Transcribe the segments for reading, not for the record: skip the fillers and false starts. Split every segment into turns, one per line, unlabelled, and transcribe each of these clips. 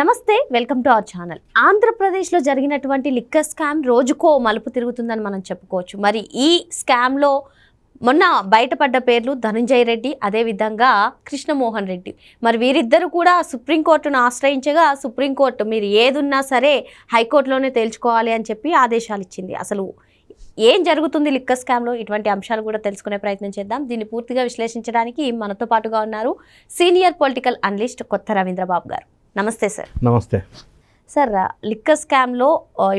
నమస్తే, welcome to our channel. ఆంధ్రప్రదేశ్లో జరిగినటువంటి లిక్కర్ స్కామ్ రోజుకో మలుపు తిరుగుతుందని మనం చెప్పుకోవచ్చు. మరి ఈ స్కామ్లో మొన్న బయటపడ్డ పేర్లు ధనంజయ రెడ్డి, అదేవిధంగా కృష్ణమోహన్ రెడ్డి. మరి వీరిద్దరు కూడా సుప్రీంకోర్టును ఆశ్రయించగా సుప్రీంకోర్టు మీరు ఏదున్నా సరే హైకోర్టులోనే తేల్చుకోవాలి అని చెప్పి ఆదేశాలు ఇచ్చింది. అసలు ఏం జరుగుతుంది లిక్కర్ స్కామ్లో, ఇటువంటి అంశాలు కూడా తెలుసుకునే ప్రయత్నం చేద్దాం. దీన్ని పూర్తిగా విశ్లేషించడానికి మనతో పాటుగా ఉన్నారు సీనియర్ పొలిటికల్ అనలిస్ట్ కొత్త రవీంద్రబాబు గారు. నమస్తే సార్.
నమస్తే
సార్. లిక్కర్ స్కామ్లో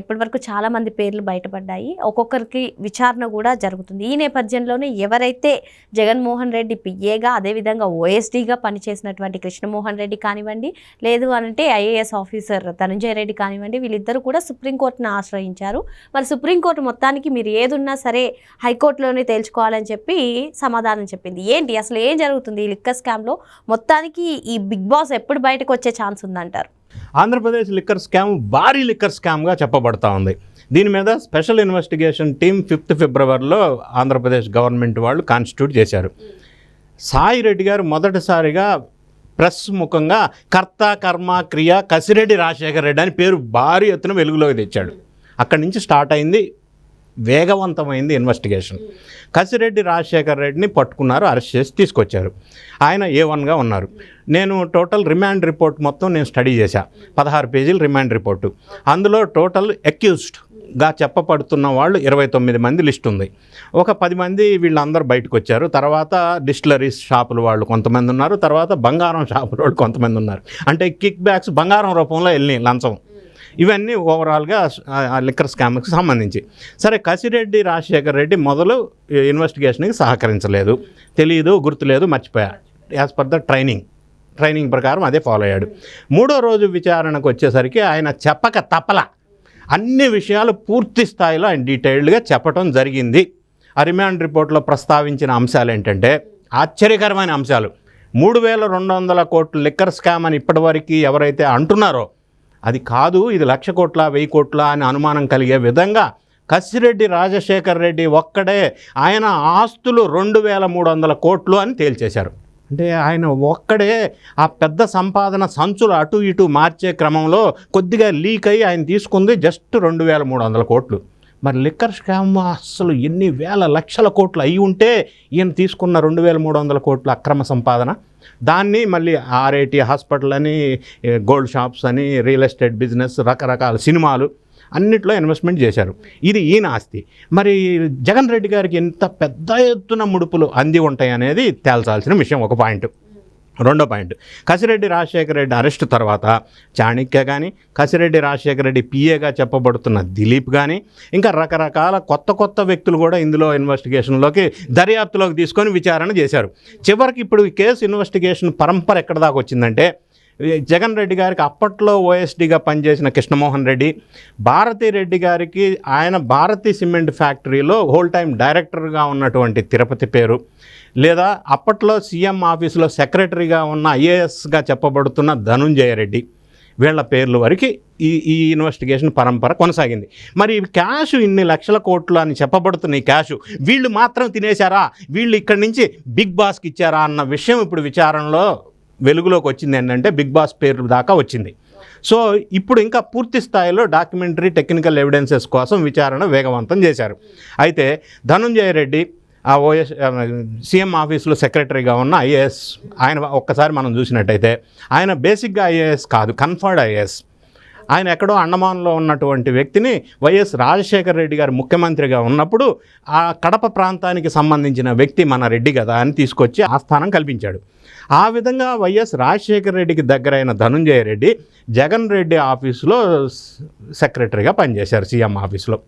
ఇప్పటివరకు చాలామంది పేర్లు బయటపడ్డాయి, ఒక్కొక్కరికి విచారణ కూడా జరుగుతుంది. ఈ నేపథ్యంలోనే ఎవరైతే జగన్మోహన్ రెడ్డి పిఏగా, అదేవిధంగా ఓఎస్డీగా పనిచేసినటువంటి కృష్ణమోహన్ రెడ్డి కానివ్వండి, లేదు అంటే ఐఏఎస్ ఆఫీసర్ ధనంజయ రెడ్డి కానివ్వండి, వీళ్ళిద్దరూ కూడా సుప్రీంకోర్టును ఆశ్రయించారు. మరి సుప్రీంకోర్టు మొత్తానికి మీరు ఏదున్నా సరే హైకోర్టులోనే తేల్చుకోవాలని చెప్పి సమాధానం చెప్పింది. ఏంటి అసలు ఏం జరుగుతుంది ఈ లిక్కర్ స్కామ్లో? మొత్తానికి ఈ బిగ్ బాస్ ఎప్పుడు బయటకు వచ్చే ఛాన్స్ ఉందంటారు?
ఆంధ్రప్రదేశ్ లిక్కర్ స్కామ్ భారీ లిక్కర్ స్కామ్గా చెప్పబడతా ఉంది. దీని మీద స్పెషల్ ఇన్వెస్టిగేషన్ టీం 5th ఫిబ్రవరిలో ఆంధ్రప్రదేశ్ గవర్నమెంట్ వాళ్ళు కాన్స్టిట్యూట్ చేశారు. సాయి రెడ్డి గారు మొదటిసారిగా ప్రెస్ ముఖంగా కర్త కర్మ క్రియ కసిరెడ్డి రాజశేఖర రెడ్డి అని పేరు భారీ ఎత్తున వెలుగులోకి తెచ్చాడు. అక్కడి నుంచి స్టార్ట్ అయింది, వేగవంతమైంది ఇన్వెస్టిగేషన్. కసిరెడ్డి రాజశేఖర రెడ్డిని పట్టుకున్నారు, అరెస్ట్ చేసి తీసుకొచ్చారు. ఆయన A1గా ఉన్నారు. నేను టోటల్ రిమాండ్ రిపోర్ట్ మొత్తం నేను స్టడీ చేశా. 16 పేజీలు రిమాండ్ రిపోర్టు. అందులో టోటల్ అక్యూజ్డ్గా చెప్పబడుతున్న వాళ్ళు 29 మంది లిస్ట్ ఉంది. ఒక 10 మంది వీళ్ళందరూ బయటకు వచ్చారు. తర్వాత డిస్టిలరీస్ షాపుల వాళ్ళు కొంతమంది ఉన్నారు, తర్వాత బంగారం షాపుల వాళ్ళు కొంతమంది ఉన్నారు. అంటే కిక్ బ్యాక్స్ బంగారం రూపంలో వెళ్ళి లంచం, ఇవన్నీ ఓవరాల్గా లిక్కర్ స్కామ్కి సంబంధించి. సరే, కసిరెడ్డి రాజశేఖర రెడ్డి మొదలు ఇన్వెస్టిగేషన్కి సహకరించలేదు, తెలియదు, గుర్తులేదు, మర్చిపోయా. యాజ్ పర్ ద ట్రైనింగ్ ప్రకారం అదే ఫాలో అయ్యాడు. 3వ రోజు విచారణకు వచ్చేసరికి ఆయన చెప్పక తప్పల అన్ని విషయాలు పూర్తి స్థాయిలో ఆయన డీటెయిల్డ్గా చెప్పడం జరిగింది. ఆ రిమాండ్ రిపోర్ట్లో ప్రస్తావించిన అంశాలు ఏంటంటే ఆశ్చర్యకరమైన అంశాలు. 3,200 కోట్ల లిక్కర్ స్కామ్ అని ఇప్పటివరకు ఎవరైతే అంటున్నారో అది కాదు, ఇది 1,00,000 కోట్ల 1,000 కోట్ల అని అనుమానం కలిగే విధంగా కసిరెడ్డి రాజశేఖర్ రెడ్డి ఒక్కడే ఆయన ఆస్తులు 2,300 కోట్లు అని తేల్చేశారు. అంటే ఆయన ఒక్కడే ఆ పెద్ద సంపాదన సంచులు అటు ఇటు మార్చే క్రమంలో కొద్దిగా లీక్ అయ్యి ఆయన తీసుకుంది జస్ట్ 2,300 కోట్లు. మరి లిక్కర్ స్కామ్ అసలు ఎన్ని వేల లక్షల కోట్లు అయి ఉంటే ఈయన తీసుకున్న 2,300 కోట్ల అక్రమ సంపాదన, దాన్ని మళ్ళీ RIT హాస్పిటల్ అని, గోల్డ్ షాప్స్ అని, రియల్ ఎస్టేట్ బిజినెస్, రకరకాల సినిమాలు అన్నిట్లో ఇన్వెస్ట్మెంట్ చేశారు. ఇది ఈయన ఆస్తి. మరి జగన్ రెడ్డి గారికి ఎంత పెద్ద ఎత్తున ముడుపులు అంది ఉంటాయి అనేది తేల్చాల్సిన విషయం ఒక పాయింట్. రెండో పాయింట్, కసిరెడ్డి రాజశేఖర రెడ్డి అరెస్టు తర్వాత చాణక్య కానీ, కసిరెడ్డి రాజశేఖర రెడ్డి పిఏగా చెప్పబడుతున్న దిలీప్ కానీ, ఇంకా రకరకాల కొత్త వ్యక్తులు కూడా ఇందులో ఇన్వెస్టిగేషన్లోకి దర్యాప్తులోకి తీసుకొని విచారణ చేశారు. చివరికి ఇప్పుడు ఈ కేసు ఇన్వెస్టిగేషన్ పరంపర ఎక్కడ దాకా వచ్చిందంటే, జగన్ రెడ్డి గారికి అప్పట్లో ఓఎస్డీగా పనిచేసిన కృష్ణమోహన్ రెడ్డి, భారతీ రెడ్డి గారికి ఆయన భారతీ సిమెంట్ ఫ్యాక్టరీలో హోల్ టైం డైరెక్టర్గా ఉన్నటువంటి తిరుపతి పేరు, లేదా అప్పట్లో సీఎం ఆఫీసులో సెక్రటరీగా ఉన్న IASగా చెప్పబడుతున్న ధనంజయ రెడ్డి, వీళ్ళ పేర్ల వరకు ఈ ఇన్వెస్టిగేషన్ పరంపర కొనసాగింది. మరి క్యాష్ ఇన్ని లక్షల కోట్లు అని చెప్పబడుతున్న ఈ క్యాష్ వీళ్ళు మాత్రం తినేశారా, వీళ్ళు ఇక్కడి నుంచి బిగ్ బాస్కి ఇచ్చారా అన్న విషయం ఇప్పుడు విచారణలో వెలుగులోకి వచ్చింది. ఏంటంటే బిగ్ బాస్ పేరు దాకా వచ్చింది. సో ఇప్పుడు ఇంకా పూర్తి స్థాయిలో డాక్యుమెంటరీ టెక్నికల్ ఎవిడెన్సెస్ కోసం విచారణ వేగవంతం చేశారు. అయితే ధనంజయ రెడ్డి ఆ సీఎం ఆఫీసులో సెక్రటరీగా ఉన్న IAS, ఆయన ఒక్కసారి మనం చూసినట్టయితే ఆయన బేసిక్గా IAS కాదు, కన్ఫర్డ్ IAS. ఆయన ఎక్కడో అండమాన్లో ఉన్నటువంటి వ్యక్తిని వైఎస్ రాజశేఖర రెడ్డి గారు ముఖ్యమంత్రిగా ఉన్నప్పుడు ఆ కడప ప్రాంతానికి సంబంధించిన వ్యక్తి మన రెడ్డి కదా అని తీసుకొచ్చి ఆ స్థానం కల్పించాడు. ఆ విధంగా వైఎస్ రాజశేఖర రెడ్డికి దగ్గరైన ధనంజయ రెడ్డి జగన్ రెడ్డి ఆఫీసులో సెక్రటరీగా పనిచేశారు, సీఎం ఆఫీసులో.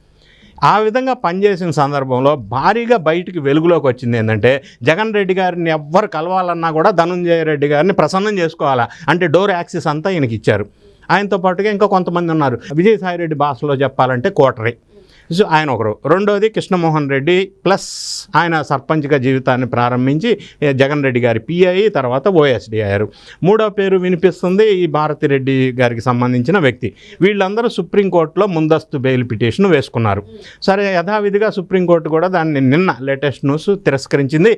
ఆ విధంగా పనిచేసిన సందర్భంలో భారీగా బయటికి వెలుగులోకి వచ్చింది ఏంటంటే, జగన్ రెడ్డి గారిని ఎవ్వరు కలవాలన్నా కూడా ధనంజయ రెడ్డి గారిని ప్రసన్నం చేసుకోవాలా అంటే డోర్ యాక్సెస్ అంతా ఈయనకి ఇచ్చారు. ఆయనతో పాటుగా ఇంకా కొంతమంది ఉన్నారు. విజయసాయి రెడ్డి భాషలో చెప్పాలంటే కోటరీ, సో ఆయన ఒకరు. రెండోది కృష్ణమోహన్ రెడ్డి ప్లస్ ఆయన సర్పంచ్గా జీవితాన్ని ప్రారంభించి జగన్ రెడ్డి గారి PI, తర్వాత OSD అయ్యారు. మూడో పేరు వినిపిస్తుంది ఈ భారతిరెడ్డి గారికి సంబంధించిన వ్యక్తి. వీళ్ళందరూ సుప్రీంకోర్టులో ముందస్తు బెయిల్ పిటిషన్ వేసుకున్నారు. సరే, యథావిధిగా సుప్రీంకోర్టు కూడా దాన్ని నిన్న లేటెస్ట్ న్యూస్ తిరస్కరించింది.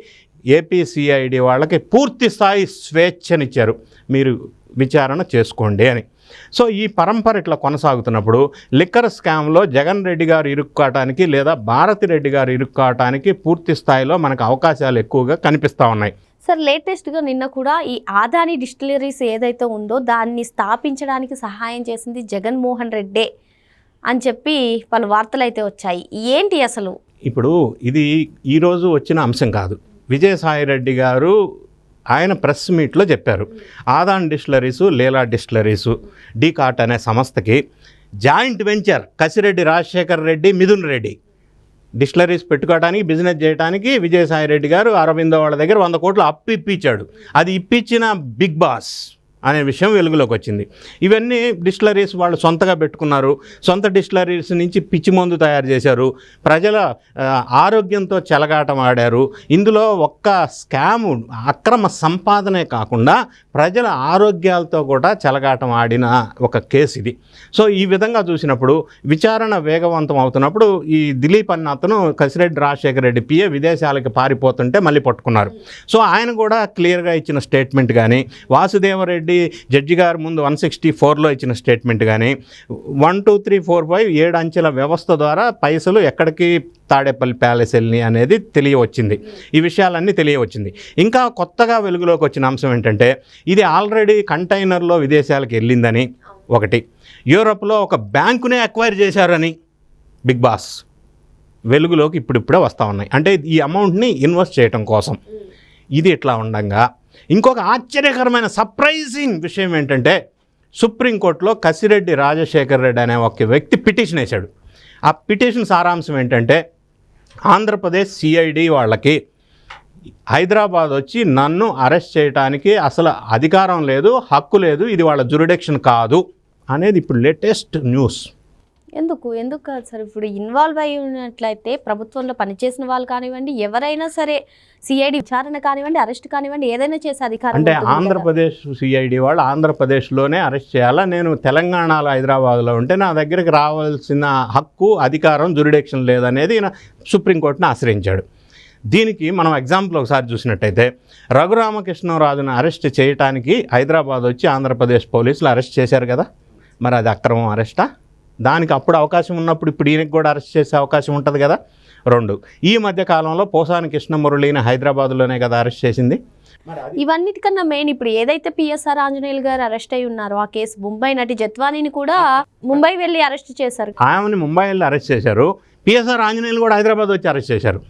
APCID వాళ్ళకి పూర్తి స్థాయి స్వేచ్ఛనిచ్చారు. మీరు విచారణ చేసుకోండి అని. సో ఈ పరంపర ఇట్లా కొనసాగుతున్నప్పుడు లిక్కర్ స్కామ్లో జగన్ రెడ్డి గారు ఇరుక్కోవటానికి లేదా భారతిరెడ్డి గారు ఇరుక్కోవటానికి పూర్తి స్థాయిలో మనకు అవకాశాలు ఎక్కువగా కనిపిస్తూ ఉన్నాయి.
సార్ లేటెస్ట్గా నిన్న కూడా ఈ ఆదాని డిస్టిలరీస్ ఏదైతే ఉందో దాన్ని స్థాపించడానికి సహాయం చేసింది జగన్మోహన్ రెడ్డే అని చెప్పి పలు వార్తలు అయితే వచ్చాయి. ఏంటి అసలు? ఇప్పుడు
ఇది ఈరోజు వచ్చిన అంశం కాదు. విజయసాయిరెడ్డి గారు ఆయన ప్రెస్ మీట్లో చెప్పారు, ఆదాన్ డిస్టిలరీసు, లీలా డిస్టిలరీసు, డీకాట్ అనే సంస్థకి joint venture Kasireddy Rajasekhar Reddy, Mithun Reddy distilleries పెట్టుకోవడానికి, బిజినెస్ చేయడానికి విజయసాయిరెడ్డి గారు అరవిందో వాళ్ళ దగ్గర 100 కోట్లు అప్పు ఇప్పించాడు. అది ఇప్పించిన బిగ్ బాస్ అనే విషయం వెలుగులోకి వచ్చింది. ఇవన్నీ డిస్టిలరీస్ వాళ్ళు సొంతగా పెట్టుకున్నారు. సొంత డిస్టిలరీస్ నుంచి పిచ్చి మందు తయారు చేశారు. ప్రజల ఆరోగ్యంతో చెలగాటం ఆడారు. ఇందులో ఒక్క స్కాము, అక్రమ సంపాదనే కాకుండా ప్రజల ఆరోగ్యాలతో కూడా చెలగాటం ఆడిన ఒక కేసు ఇది. సో ఈ విధంగా చూసినప్పుడు విచారణ వేగవంతం అవుతున్నప్పుడు ఈ దిలీప్ అన్న అతను కసిరెడ్డి రాజశేఖర రెడ్డి పిఏ విదేశాలకు పారిపోతుంటే మళ్ళీ పట్టుకున్నారు. సో ఆయన కూడా క్లియర్గా ఇచ్చిన స్టేట్మెంట్ కానీ, వాసుదేవరెడ్డి జడ్జి గారు ముందు 164లో ఇచ్చిన స్టేట్మెంట్ కానీ, 1 2 3 4 5 7 అంచెల వ్యవస్థ ద్వారా పైసలు ఎక్కడికి తాడేపల్లి ప్యాలెస్ వెళ్ళి అనేది తెలియవచ్చింది. ఈ విషయాలన్నీ తెలియవచ్చింది. ఇంకా కొత్తగా వెలుగులోకి వచ్చిన అంశం ఏంటంటే ఇది ఆల్రెడీ కంటైనర్లో విదేశాలకు వెళ్ళిందని ఒకటి, యూరోప్లో ఒక బ్యాంకునే అక్వైర్ చేశారని బిగ్ బాస్ వెలుగులోకి ఇప్పుడిప్పుడే వస్తూ ఉన్నాయి. అంటే ఈ అమౌంట్ని ఇన్వెస్ట్ చేయడం కోసం. ఇది ఇట్లా ఉండగా ఇంకొక ఆశ్చర్యకరమైన సర్ప్రైజింగ్ విషయం ఏంటంటే సుప్రీంకోర్టులో కసిరెడ్డి రాజశేఖర్ రెడ్డి అనే ఒక వ్యక్తి పిటిషన్ వేశాడు. ఆ పిటిషన్ సారాంశం ఏంటంటే ఆంధ్రప్రదేశ్ సిఐడి వాళ్ళకి హైదరాబాద్ వచ్చి నన్ను అరెస్ట్ చేయడానికి అసలు అధికారం లేదు, హక్కు లేదు, ఇది వాళ్ళ జ్యూరిడిక్షన్ కాదు అనేది ఇప్పుడు లేటెస్ట్ న్యూస్.
ఎందుకు కాదు సార్, ఇప్పుడు ఇన్వాల్వ్ అయి ఉన్నట్లయితే ప్రభుత్వంలో పనిచేసిన వాళ్ళు కానివ్వండి, ఎవరైనా సరే సిఐడి విచారణ కానివ్వండి, అరెస్ట్ కానివ్వండి, ఏదైనా చేసే అధికారం
అంటే ఆంధ్రప్రదేశ్ సిఐడి వాళ్ళు ఆంధ్రప్రదేశ్లోనే అరెస్ట్ చేయాలా, నేను తెలంగాణలో హైదరాబాద్లో ఉంటే నా దగ్గరికి రావాల్సిన హక్కు, అధికారం, జ్యూరిడిక్షన్ లేదనేది సుప్రీంకోర్టును ఆశ్రయించాడు. దీనికి మనం ఎగ్జాంపుల్ ఒకసారి చూసినట్టయితే రఘురామకృష్ణరాజును అరెస్ట్ చేయడానికి హైదరాబాద్ వచ్చి ఆంధ్రప్రదేశ్ పోలీసులు అరెస్ట్ చేశారు కదా, మరి అది అక్రమం అరెస్టా? దానికి అప్పుడు అవకాశం ఉన్నప్పుడు ఇప్పుడు ఈయనకి కూడా అరెస్ట్ చేసే అవకాశం ఉంటుంది కదా. 2, ఈ మధ్య కాలంలో పోసాని కృష్ణమురళిని హైదరాబాద్లోనే కదా అరెస్ట్ చేసింది.
ఇవన్నిటికన్నా మెయిన్ ఇప్పుడు ఏదైతే పిఎస్ఆర్ ఆంజనేయులు గారు అరెస్ట్ అయి ఉన్నారో ఆ కేసు, ముంబై నటి జత్వానీని కూడా ముంబై వెళ్ళి అరెస్ట్ చేశారు.
ఆమెని ముంబై వెళ్ళి అరెస్ట్ చేశారు. పిఎస్ఆర్ ఆంజనేయులు కూడా హైదరాబాద్ వచ్చి అరెస్ట్ చేశారు.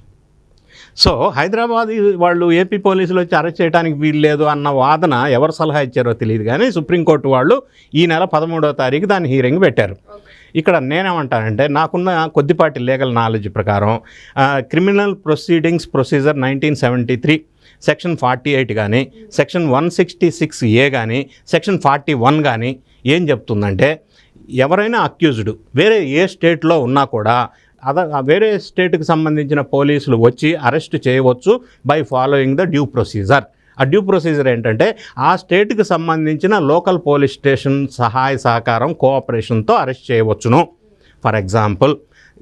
సో హైదరాబాద్ వాళ్ళు ఏపీ పోలీసులు వచ్చి అరెస్ట్ చేయడానికి వీలు లేదు అన్న వాదన ఎవరు సలహా ఇచ్చారో తెలియదు, కానీ సుప్రీంకోర్టు వాళ్ళు ఈ నెల 13వ తారీఖు దాని హీరింగ్ పెట్టారు. ఇక్కడ నేనేమంటానంటే నాకున్న కొద్దిపాటి లీగల్ నాలెడ్జ్ ప్రకారం క్రిమినల్ ప్రొసీడింగ్స్ ప్రొసీజర్ 1973 సెక్షన్ 48 కానీ, సెక్షన్ 166A కానీ, సెక్షన్ 41 కానీ ఏం చెప్తుందంటే ఎవరైనా అక్యూజ్డ్ వేరే ఏ స్టేట్లో ఉన్నా కూడా వేరే స్టేట్కి సంబంధించిన పోలీసులు వచ్చి అరెస్ట్ చేయవచ్చు by following the due procedure. ఆ డ్యూ ప్రొసీజర్ ఏంటంటే ఆ స్టేట్కి సంబంధించిన లోకల్ పోలీస్ స్టేషన్ సహాయ సహకారం కోఆపరేషన్తో అరెస్ట్ చేయవచ్చును. ఫర్ ఎగ్జాంపుల్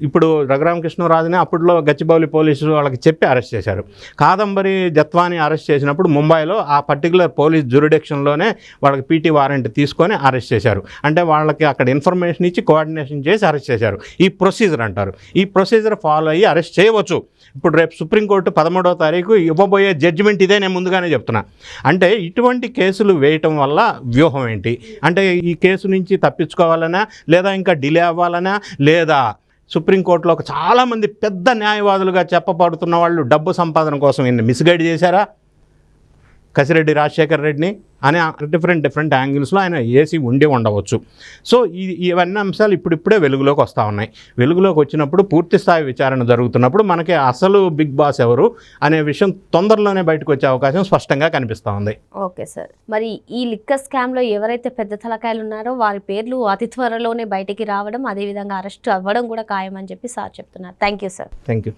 ఇప్పుడు రఘురామకృష్ణరాజుని అప్పట్లో గచ్చిబౌలి పోలీసులు వాళ్ళకి చెప్పి అరెస్ట్ చేశారు. కాదంబరి జత్వాని అరెస్ట్ చేసినప్పుడు ముంబైలో ఆ పర్టికులర్ పోలీస్ జ్యూరిడిక్షన్లోనే వాళ్ళకి పీటీ వారెంట్ తీసుకొని అరెస్ట్ చేశారు. అంటే వాళ్ళకి అక్కడ ఇన్ఫర్మేషన్ ఇచ్చి కోఆర్డినేషన్ చేసి అరెస్ట్ చేశారు. ఈ ప్రొసీజర్ అంటారు. ఈ ప్రొసీజర్ ఫాలో అయ్యి అరెస్ట్ చేయవచ్చు. ఇప్పుడు రేపు సుప్రీంకోర్టు 13వ తారీఖు ఇవ్వబోయే జడ్జిమెంట్ ఇదే, నేను ముందుగానే చెప్తున్నా. అంటే ఇటువంటి కేసులు వేయటం వల్ల వ్యూహం ఏంటి అంటే ఈ కేసు నుంచి తప్పించుకోవాలనా, లేదా ఇంకా డిలే అవ్వాలనా, లేదా సుప్రీంకోర్టులో చాలామంది పెద్ద న్యాయవాదులుగా చెప్పబడుతున్న వాళ్ళు డబ్బు సంపాదన కోసం ఈయన్ని మిస్గైడ్ చేశారా కసిరెడ్డి రాజశేఖర్ రెడ్డిని అనే డిఫరెంట్ యాంగిల్స్లో ఆయన ఏసీ ఉండవచ్చు. సో ఇవన్నీ అంశాలు ఇప్పుడిప్పుడే వెలుగులోకి వస్తూ ఉన్నాయి. వెలుగులోకి వచ్చినప్పుడు పూర్తి స్థాయి విచారణ జరుగుతున్నప్పుడు మనకి అసలు బిగ్ బాస్ ఎవరు అనే విషయం తొందరలోనే బయటకు వచ్చే అవకాశం స్పష్టంగా కనిపిస్తూ ఉంది.
ఓకే సార్, మరి ఈ లిక్కర్ స్కామ్లో ఎవరైతే పెద్ద తలకాయలు ఉన్నారో వారి పేర్లు అతి త్వరలోనే బయటికి రావడం, అదేవిధంగా అరెస్ట్ అవ్వడం కూడా ఖాయమని చెప్పి సార్ చెప్తున్నారు. Thank you sir.
Thank you.